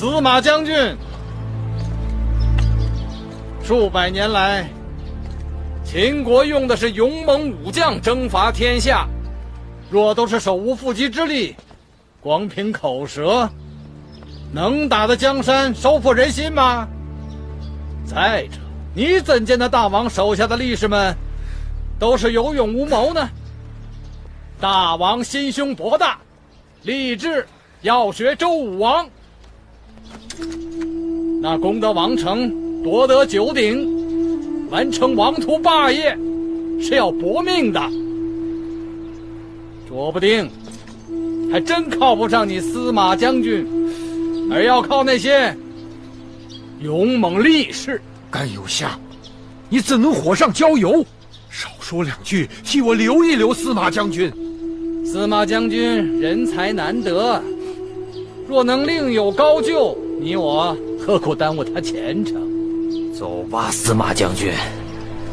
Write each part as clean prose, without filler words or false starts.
司马将军，数百年来，秦国用的是勇猛武将征伐天下，若都是手无缚鸡之力，光凭口舌，能打得江山，收复人心吗？再者，你怎见那大王手下的力士们都是有勇无谋呢？大王心胸博大，立志要学周武王。那攻得王城，夺得九鼎，完成王图霸业，是要搏命的。说不定还真靠不上你司马将军，而要靠那些勇猛力士。甘有下，你怎能火上浇油？少说两句，替我留一留司马将军。司马将军人才难得，若能另有高就，你我何苦耽误他前程？走吧，司马将军，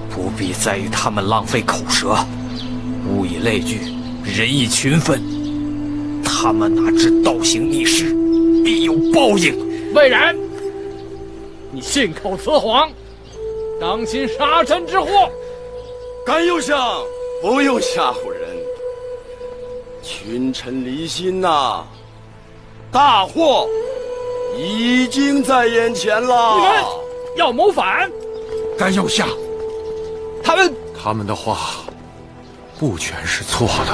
不必再与他们浪费口舌，物以类聚，人以群分。他们哪知倒行逆施，必有报应。魏然，你信口雌黄，当心杀身之祸！甘右相，不用吓唬人。群臣离心呐，大祸已经在眼前了。你们要谋反？甘右下，他们的话不全是错的。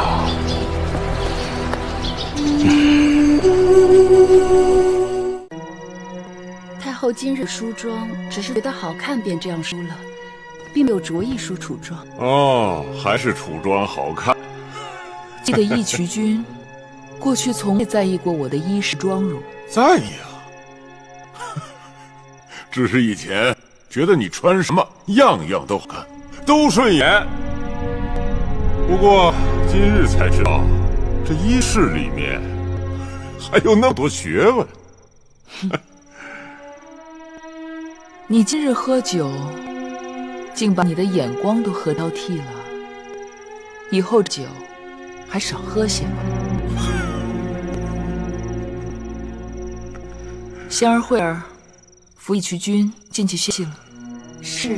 太后今日梳妆，只是觉得好看便这样梳了，并没有着意梳楚妆。哦，还是楚妆好看。记得义渠君过去从未在意过我的衣饰妆容。在意啊，只是以前觉得你穿什么样样都好看，都顺眼。不过今日才知道，这衣饰里面还有那么多学问。你今日喝酒，竟把你的眼光都喝挑剔了。以后酒还少喝些吧。仙儿、慧儿，扶义渠君进去歇息了。是。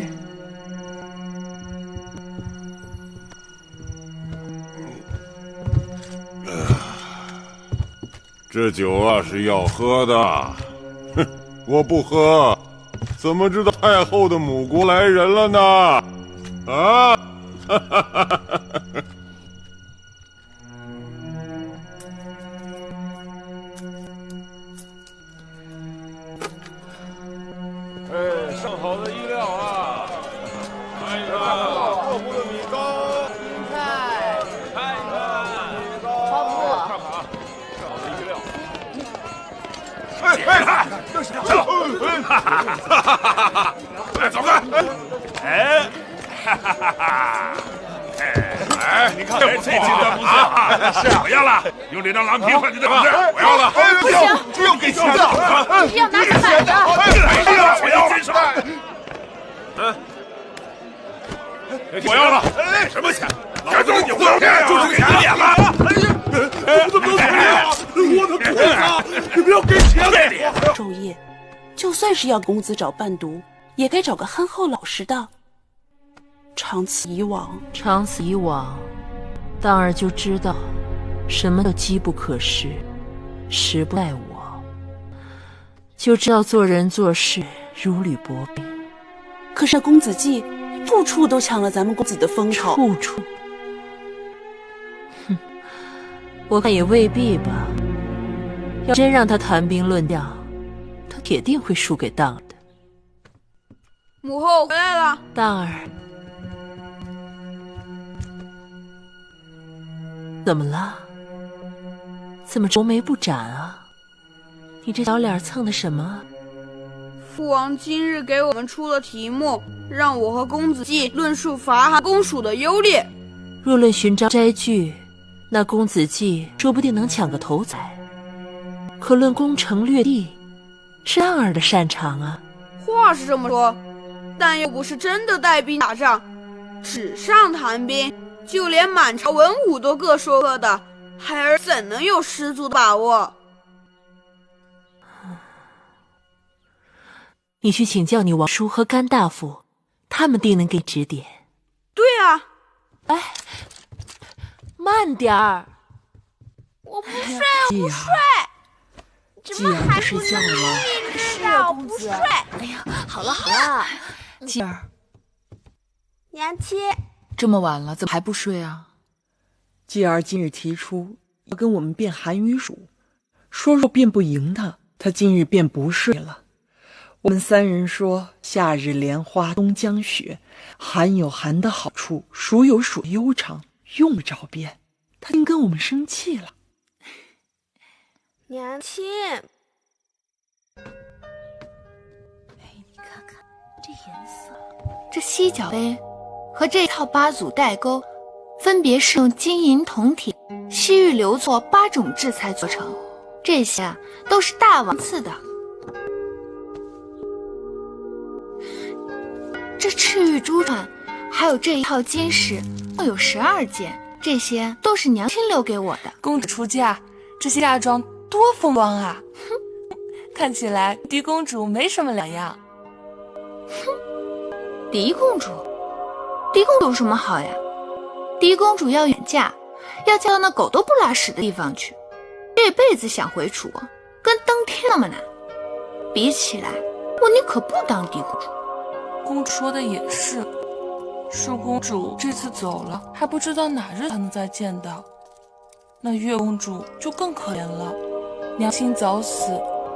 这酒啊是要喝的，哼，我不喝，怎么知道太后的母国来人了呢？啊！哈哈哈哈！哎，上好的衣料啊！看一看，各部的米糕、芹菜，看一看，米糕，花布，看看啊，上好的衣料。这是哎，走开！哎，哈哈哈哈！哎，你看，这劲的不错，是我要了，用这张狼皮换你的本事，我要了。不行，不要给钱的，是要拿去买的。我要了，我要了，什么钱？老子你要钱，就是给你脸了。我怎么能我的腿啊！你不要给钱给你。昼夜，就算是要公子找伴读，也该找个憨厚老实的。长此以往，当儿就知道什么叫机不可失，时不待我，就知道做人做事如履薄冰。可是公子季处处都抢了咱们公子的风头，处处，哼，我看也未必吧。要真让他谈兵论将，他铁定会输给当儿的。母后回来了。当儿，怎么了？怎么愁眉不展啊？你这小脸蹭的什么？父王今日给我们出了题目，让我和公子季论述伐韩公署的优劣。若论寻章摘句，那公子季说不定能抢个头彩。可论攻城略地，是当儿的擅长啊。话是这么说，但又不是真的带兵打仗，纸上谈兵，就连满朝文武都各说各的，孩儿怎能有十足的把握？你去请教你王叔和甘大夫，他们定能给指点。对啊。哎，慢点儿。我不睡，我不睡。继儿不睡觉了。是啊，我不睡。哎呀，好了好了，继儿。娘亲，这么晚了，怎么还不睡啊？继儿今日提出要跟我们辩寒与暑，说若辩不赢他今日便不睡了。我们三人说，夏日莲花，冬将雪，寒有寒的好处，暑有暑的悠长，用不着辩，他竟跟我们生气了。娘亲，哎，你看看这颜色，这犀角杯和这套八组带钩，分别是用金银铜铁、西域硫唑8种制材做成，这些啊都是大王赐的。这赤玉珠串，还有这一套金饰，共有12件，这些都是娘亲留给我的。公主出嫁，这些嫁妆多风光啊！哼，看起来狄公主没什么两样。哼，狄公主有什么好呀？狄公主要远嫁，要嫁到那狗都不拉屎的地方去，这辈子想回楚国，跟登天那么难。比起来，我宁可不当狄公主。公主说的也是，恕公主这次走了，还不知道哪日才能再见到。那月公主就更可怜了，娘亲早死，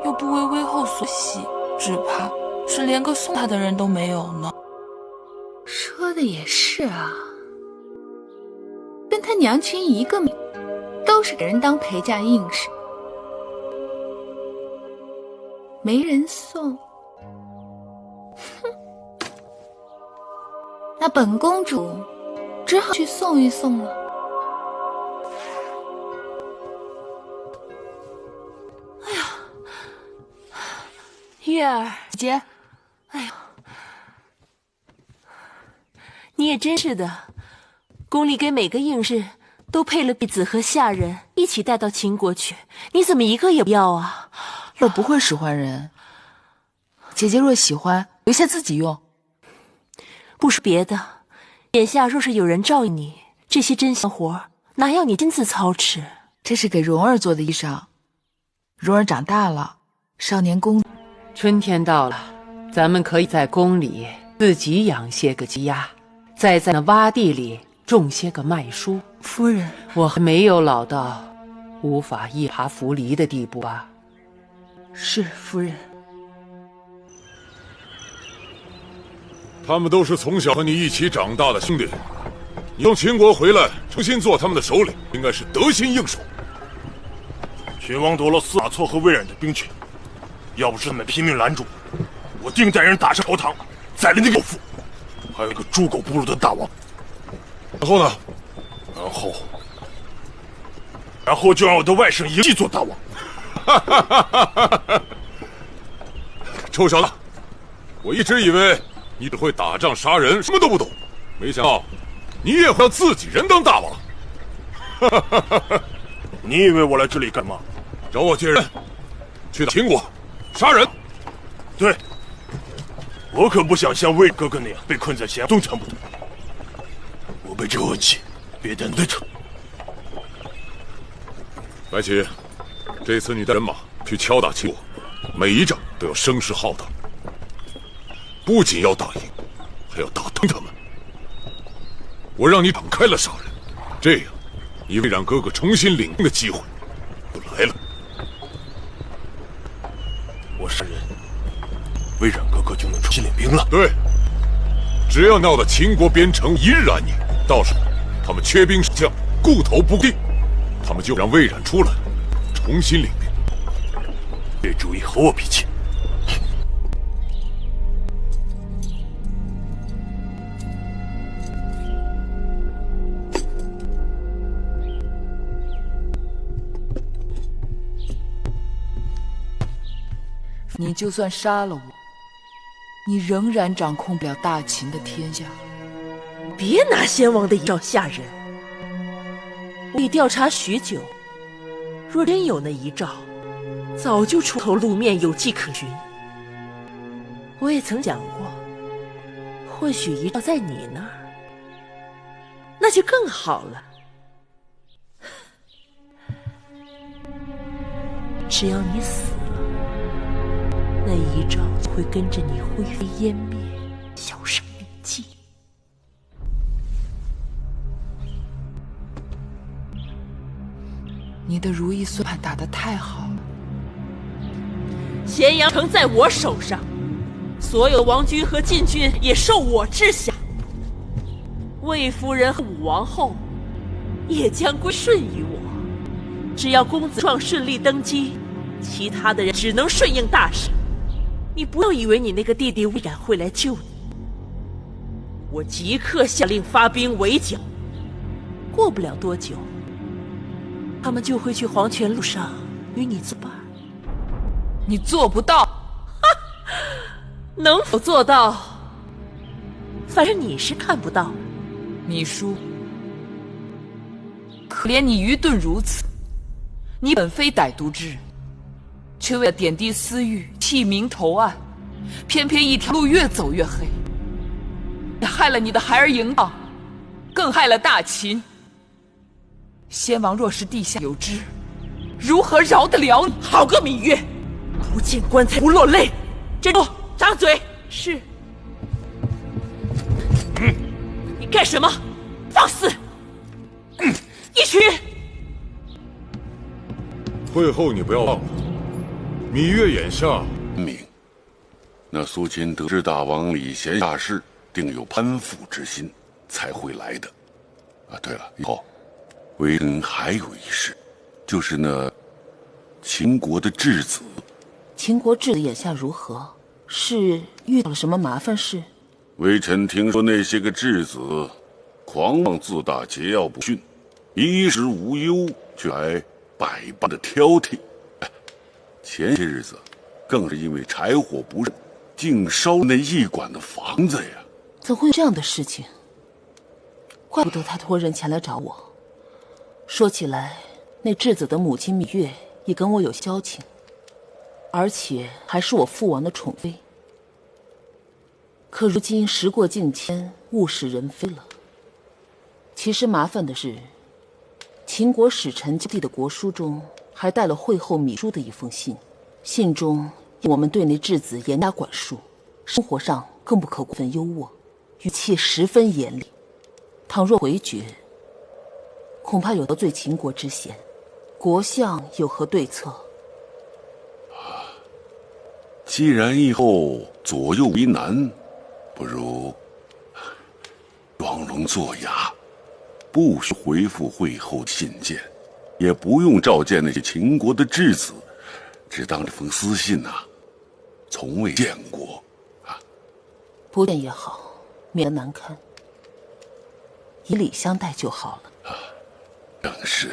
又不为魏后所喜，只怕是连个送她的人都没有呢。说的也是啊，跟他娘亲一个命，都是给人当陪嫁硬士，没人送。哼，那本公主只好去送一送了。哎呀，月儿姐，哎呀，你也真是的，宫里给每个应试都配了婢子和下人一起带到秦国去，你怎么一个也不要啊？我不会使唤人，姐姐若喜欢，留下自己用。不说别的，眼下若是有人照应你，这些针线活哪要你亲自操持？这是给蓉儿做的衣裳，蓉儿长大了，少年宫。春天到了，咱们可以在宫里自己养些个鸡鸭，再在那洼地里种些个麦蔬。夫人，我还没有老到无法一耙扶犁的地步吧？是夫人。他们都是从小和你一起长大的兄弟，你从秦国回来，重新做他们的首领，应该是得心应手。秦王夺了司马错和魏冉的兵权，要不是他们拼命拦住，我定带人打上朝堂，宰了那个狗父，还有一个猪狗不如的大王。然后呢？然后就让我的外甥嬴稷做大王。臭小子，我一直以为你只会打仗杀人，什么都不懂，没想到你也会让自己人当大王。你以为我来这里干嘛？找我借人，去打秦国，杀人。对，我可不想像魏哥哥那样被困在咸东强不动。我被这恶气憋得对疼。白起，这次你带人马去敲打秦国，每一仗都要声势浩大，不仅要打赢，还要打疼他们。我让你敞开了杀人，这样你魏冉哥哥重新领兵的机会就来了。我杀人，魏冉哥哥就能重新领兵了。对，只要闹到秦国边城一日安宁，到时候他们缺兵少将，顾头不定，他们就让魏冉出来，重新领兵。这主意和我比起，你就算杀了我，你仍然掌控不了大秦的天下。别拿先王的遗诏吓人。我已调查许久，若真有那遗诏，早就出头露面，有迹可循。我也曾想过，或许遗照在你那儿，那就更好了。只要你死了，那遗照就会跟着你灰飞烟灭，销声匿迹。你的如意算盘打得太好了。咸阳城在我手上，所有王军和禁军也受我治辖。魏夫人和武王后也将归顺于我。只要公子壮顺利登基，其他的人只能顺应大势。你不要以为你那个弟弟魏冉会来救你。我即刻下令发兵围剿，过不了多久，他们就会去黄泉路上与你作伴。你做不到。能否做到，反正你是看不到。芈姝，可怜你愚钝如此，你本非歹毒之人，却为了点滴私欲弃明投暗，偏偏一条路越走越黑。你害了你的孩儿嬴荡，更害了大秦。先王若是地下有知，如何饶得了你？好个芈月，不见棺材不落泪。站住！张嘴！是。你干什么？放肆！一群！会后你不要忘了，芈月眼下明，那苏秦得知大王礼贤下士，定有攀附之心，才会来的。啊，对了，以后微臣还有一事，就是那秦国的质子。秦国质子眼下如何？是遇到了什么麻烦事？微臣听说那些个质子狂妄自大，桀骜不驯，衣食无忧，却还百般的挑剔。前些日子更是因为柴火不慎，竟烧那驿馆的房子呀！怎会有这样的事情？怪不得他托人前来找我。说起来，那质子的母亲芈月也跟我有交情，而且还是我父王的宠妃。可如今时过境迁，物是人非了。其实麻烦的是，秦国使臣就地的国书中还带了惠后芈姝的一封信，信中我们对那质子严加管束，生活上更不可过分优渥，语气十分严厉。倘若回绝，恐怕有得罪秦国之嫌。国相有何对策？既然以后左右为难，不如装聋作哑，不需回复惠后信件，也不用召见那些秦国的质子，只当这封私信从未见过不见也好，免得难堪，以礼相待就好了。正是。